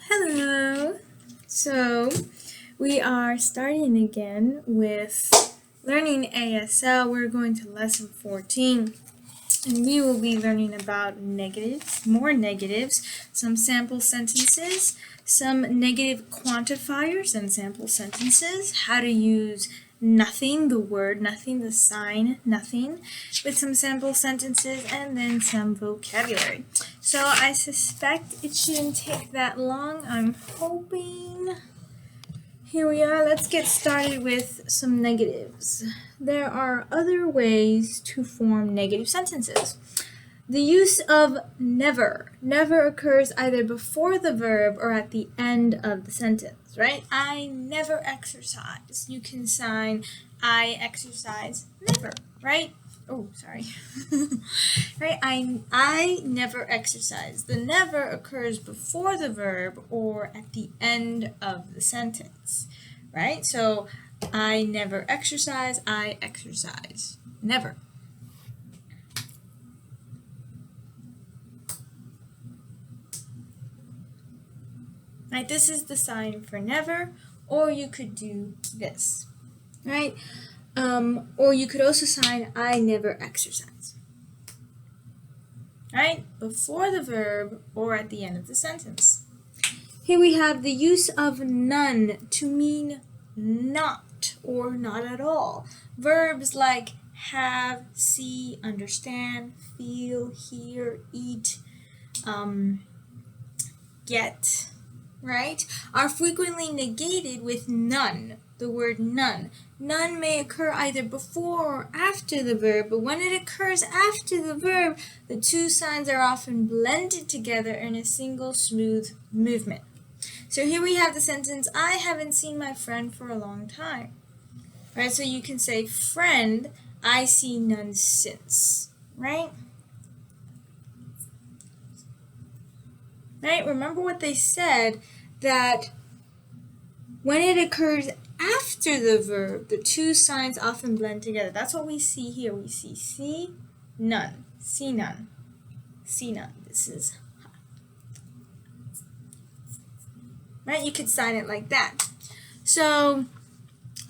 Hello! So, we are starting again with learning ASL. We're going to lesson 14, and we will be learning about negatives, more negatives, some sample sentences, some negative quantifiers and sample sentences, how to use nothing, the word nothing, the sign nothing, with some sample sentences, and then some vocabulary. So I suspect it shouldn't take that long. I'm hoping. Here we are. Let's get started with some negatives. There are other ways to form negative sentences. The use of never. Never occurs either before the verb or at the end of the sentence, right? I never exercise. You can sign I exercise never, right? Oh, sorry. Right? I never exercise. The never occurs before the verb or at the end of the sentence, right? So I never exercise. I exercise never. Right? This is the sign for never, or you could do this, right? Or you could also sign I never exercise. Right? Before the verb or at the end of the sentence. Here we have the use of none to mean not or not at all. Verbs like have, see, understand, feel, hear, eat, get, right, are frequently negated with none, the word none. None may occur either before or after the verb, but when it occurs after the verb, the two signs are often blended together in a single smooth movement. So here we have the sentence, I haven't seen my friend for a long time. Right, so you can say, friend, I see none since, right? Right, remember what they said, that when it occurs after the verb, the two signs often blend together. That's what we see here. We see none, see none, see none. This is, right? You could sign it like that. So,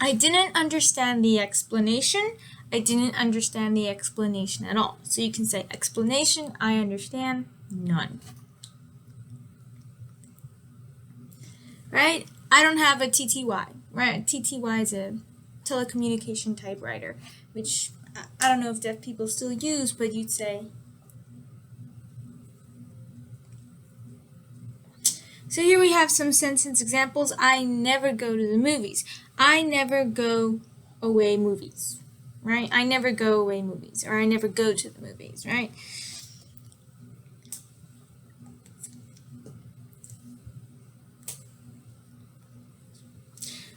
I didn't understand the explanation. I didn't understand the explanation at all. So you can say explanation, I understand, none. Right? I don't have a TTY, right? TTY is a telecommunication typewriter, which I don't know if deaf people still use, but you'd say. So here we have some sentence examples. I never go to the movies. I never go away movies, right? I never go away movies, or I never go to the movies, right?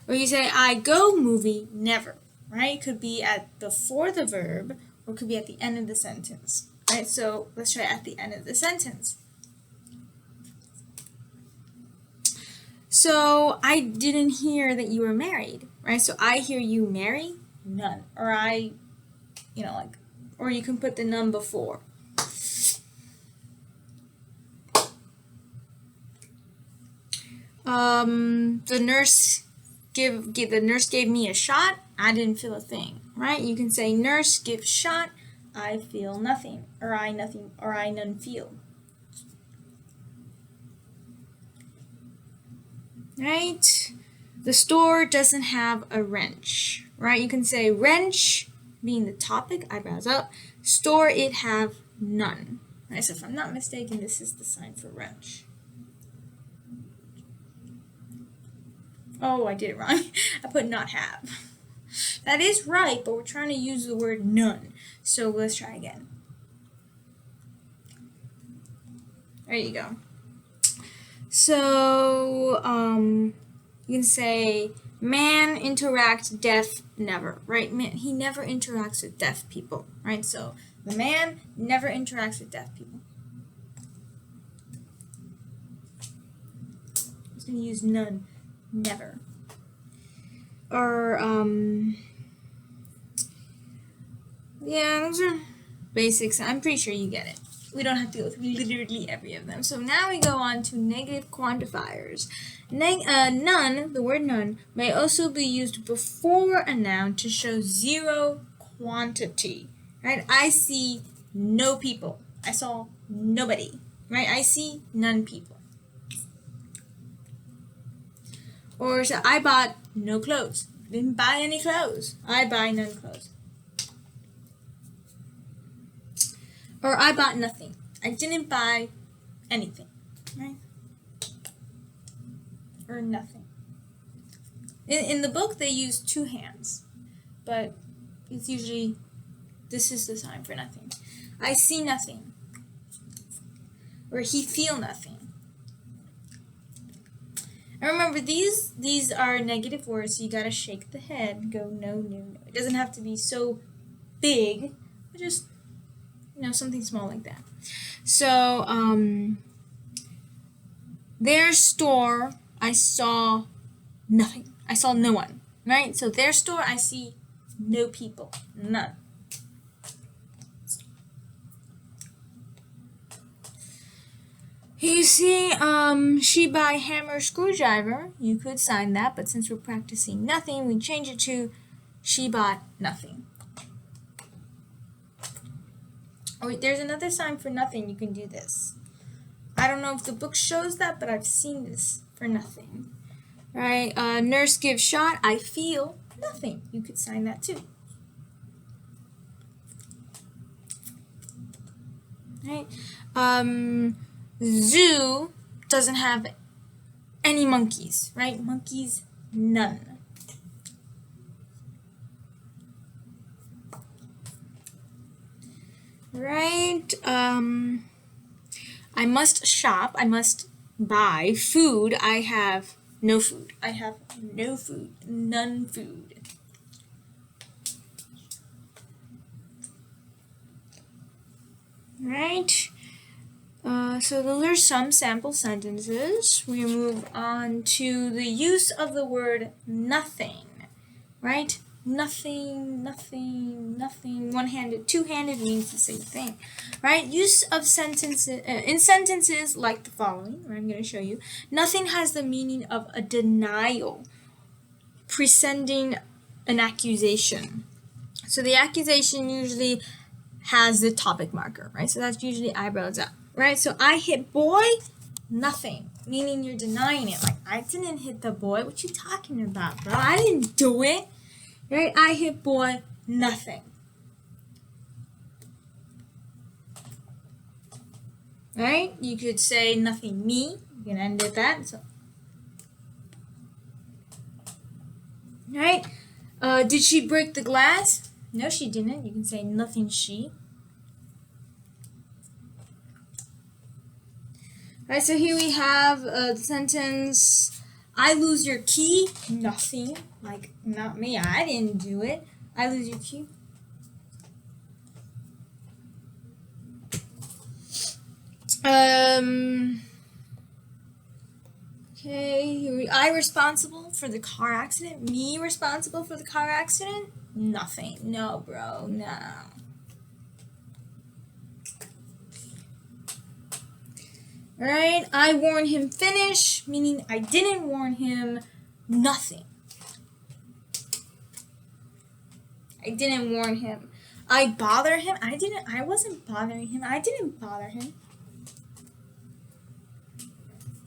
Or you say, I go movie never, right? It could be at before the verb, or it could be at the end of the sentence, right? So let's try at the end of the sentence. So I didn't hear that you were married, right? So I hear you marry, none. Or I, or you can put the none before. The nurse gave me a shot. I didn't feel a thing, right? You can say nurse gives shot. I feel nothing, or I none feel. Right? The store doesn't have a wrench, right? You can say wrench being the topic, eyebrows up. Store it have none. Right? So if I'm not mistaken, this is the sign for wrench. Oh, I did it wrong. I put not have. That is right, but we're trying to use the word none. So let's try again. There you go. So, you can say, man interact deaf never, right? Man, he never interacts with deaf people, right? So, the man never interacts with deaf people. I'm just going to use none, never. Or, yeah, those are basics. I'm pretty sure you get it. we don't have to go through literally every of them. So now we go on to negative quantifiers. None, the word none, may also be used before a noun to show zero quantity, right? I see no people. I saw nobody, right? I see none people. Or so I bought no clothes. Didn't buy any clothes. I buy none clothes. Or I bought nothing. I didn't buy anything, right? Or nothing. In the book, they use two hands, but it's usually, this is the sign for nothing. I see nothing. Or he feel nothing. And remember, these are negative words, so you gotta shake the head, go no, no, no. It doesn't have to be so big, but just, something small like that. So, their store, I saw nothing. I saw no one, right? So their store, I see no people, none. You see, she buy hammer screwdriver. You could sign that, but since we're practicing nothing, we change it to she bought nothing. Oh wait, there's another sign for nothing. You can do this. I don't know if the book shows that, but I've seen this for nothing. Right? Nurse gives shot. I feel nothing. You could sign that too. Right? Zoo doesn't have any monkeys, right? Monkeys, none. Right? I must shop. I must buy food. I have no food. I have no food. None food. Right? So those are some sample sentences. We move on to the use of the word nothing, right? Nothing, nothing, nothing. One-handed, two-handed means the same thing, right? Use of sentences in sentences like the following, where I'm going to show you. Nothing has the meaning of a denial preceding an accusation. So the accusation usually has the topic marker, right? So that's usually eyebrows up. Right, so I hit boy, nothing, meaning you're denying it. Like, I didn't hit the boy. What you talking about, bro? I didn't do it. Right, I hit boy, nothing. Right, you could say nothing me. You can end at that. So, right, did she break the glass? No, she didn't. You can say nothing she. Alright, so here we have the sentence, I lose your key, nothing, like, not me, I didn't do it, I lose your key. Okay, I responsible for the car accident, me responsible for the car accident, nothing, no bro, no. Right? I warned him finish, meaning I didn't warn him nothing. I didn't warn him. I bother him. I wasn't bothering him. I didn't bother him.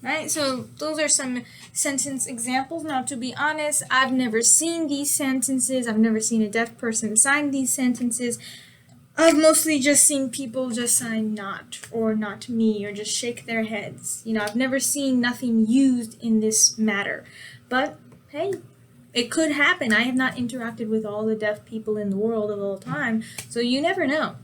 Right? So those are some sentence examples. Now, to be honest, I've never seen these sentences. I've never seen a deaf person sign these sentences. I've mostly just seen people just sign not or not me or just shake their heads. I've never seen nothing used in this matter. But, hey, it could happen. I have not interacted with all the deaf people in the world at all time, so you never know,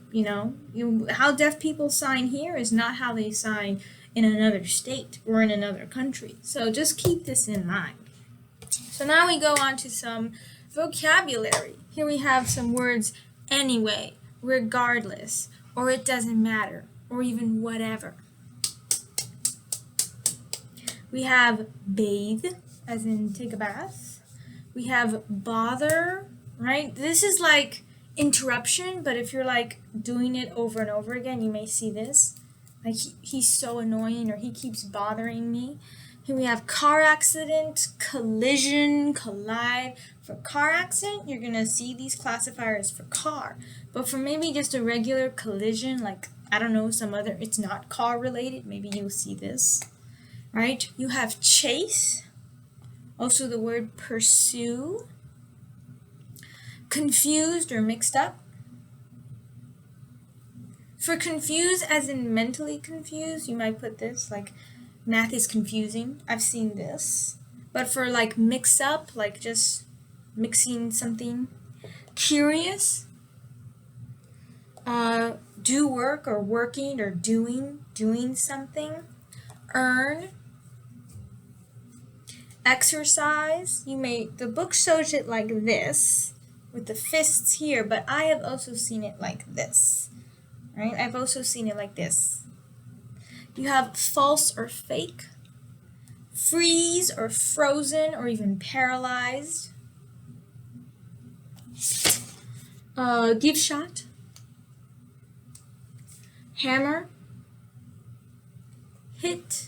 how deaf people sign here is not how they sign in another state or in another country. So just keep this in mind. So now we go on to some vocabulary. Here we have some words, anyway, regardless, or it doesn't matter, or even whatever. We have bathe, as in take a bath. We have bother, right? This is like interruption, but if you're like doing it over and over again, you may see this. Like he's so annoying, or he keeps bothering me. Here we have car accident, collision, collide. For car accident, you're going to see these classifiers for car. But for maybe just a regular collision, like, I don't know, some other, it's not car related, maybe you'll see this. Right? You have chase. Also the word pursue. Confused or mixed up. For confused, as in mentally confused, you might put this, like, math is confusing. I've seen this. But for like mix up, like just mixing something. Curious. Do work or working or doing something. Earn. Exercise. The book shows it like this with the fists here, but I have also seen it like this. Right? I've also seen it like this. You have false or fake, freeze or frozen or even paralyzed, give shot, hammer, hit.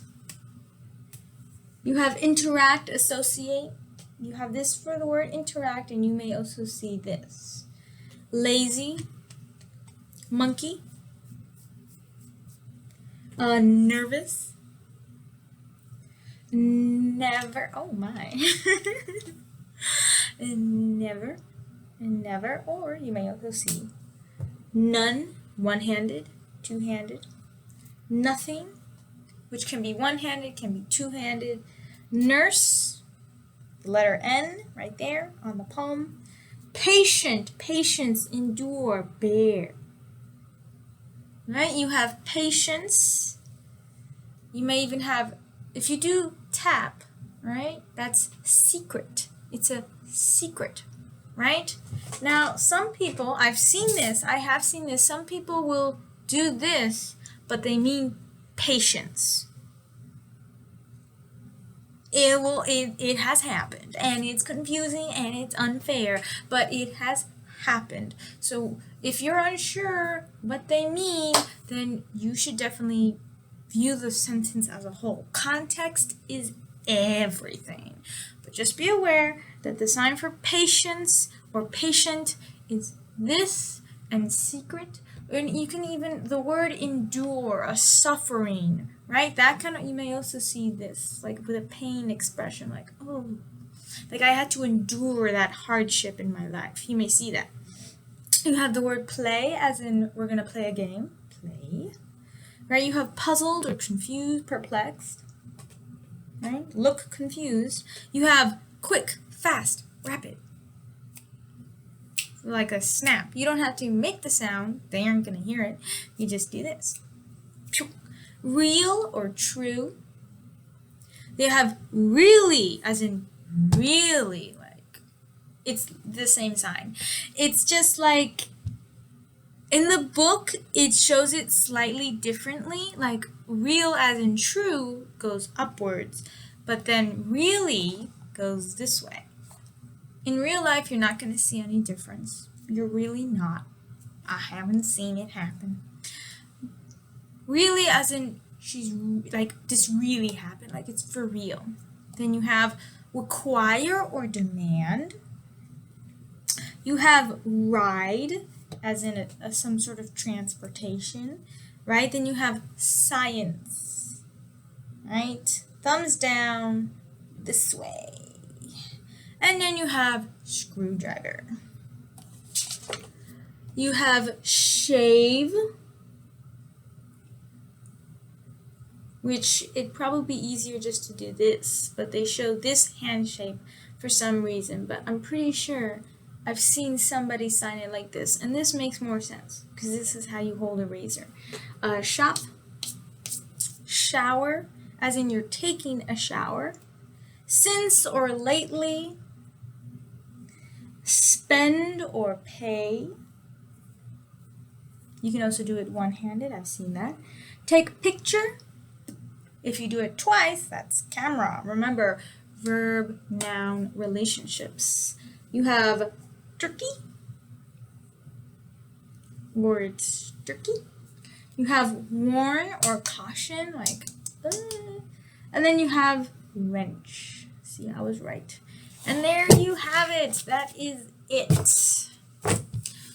You have interact, associate. You have this for the word interact, and you may also see this. Lazy, monkey, nervous, never, oh my, never, or you may also see none, one-handed, two-handed, nothing, which can be one-handed, can be two-handed, nurse, the letter N right there on the palm, patient, patience, endure, bear. Right? You have patience. You may even have, if you do tap, right? That's secret. It's a secret, right? Now, some people, I have seen this, some people will do this, but they mean patience. It has happened, and it's confusing and it's unfair, but it has happened. So if you're unsure what they mean, then you should definitely view the sentence as a whole. Context is everything. But just be aware that the sign for patience or patient is this, and secret. And you can even, the word endure, a suffering, right? That kind of, you may also see this, like with a pain expression, like, oh, like I had to endure that hardship in my life. You may see that. You have the word play, as in we're going to play a game. Play. Right? You have puzzled or confused, perplexed. Right? Look confused. You have quick, fast, rapid. Like a snap. You don't have to make the sound. They aren't going to hear it. You just do this. Real or true. They have really, as in really, like, it's the same sign. It's just like, in the book, it shows it slightly differently. Like, real as in true goes upwards, but then really goes this way. In real life, you're not going to see any difference. You're really not. I haven't seen it happen. Really, as in, she's like, this really happened. Like, it's for real. Then you have require or demand. You have ride, as in some sort of transportation, right? Then you have science, right? Thumbs down, this way. And then you have screwdriver. You have shave, which it'd probably be easier just to do this, but they show this hand shape for some reason, but I'm pretty sure I've seen somebody sign it like this, and this makes more sense, because this is how you hold a razor. Shop, shower, as in you're taking a shower, since or lately, spend or pay. You can also do it one-handed, I've seen that. Take picture. If you do it twice, that's camera. Remember, verb, noun, relationships. You have turkey, words turkey. You have warn or caution, like, and then you have wrench. See, I was right. And there you have it. That is it.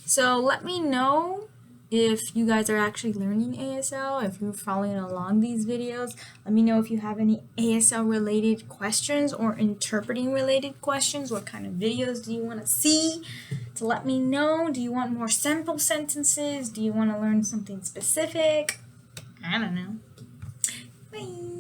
So let me know if you guys are actually learning ASL, if you're following along these videos. Let me know if you have any ASL related questions or interpreting related questions. What kind of videos do you want to see? To let me know. Do you want more sample sentences? Do you want to learn something specific? I don't know. Bye.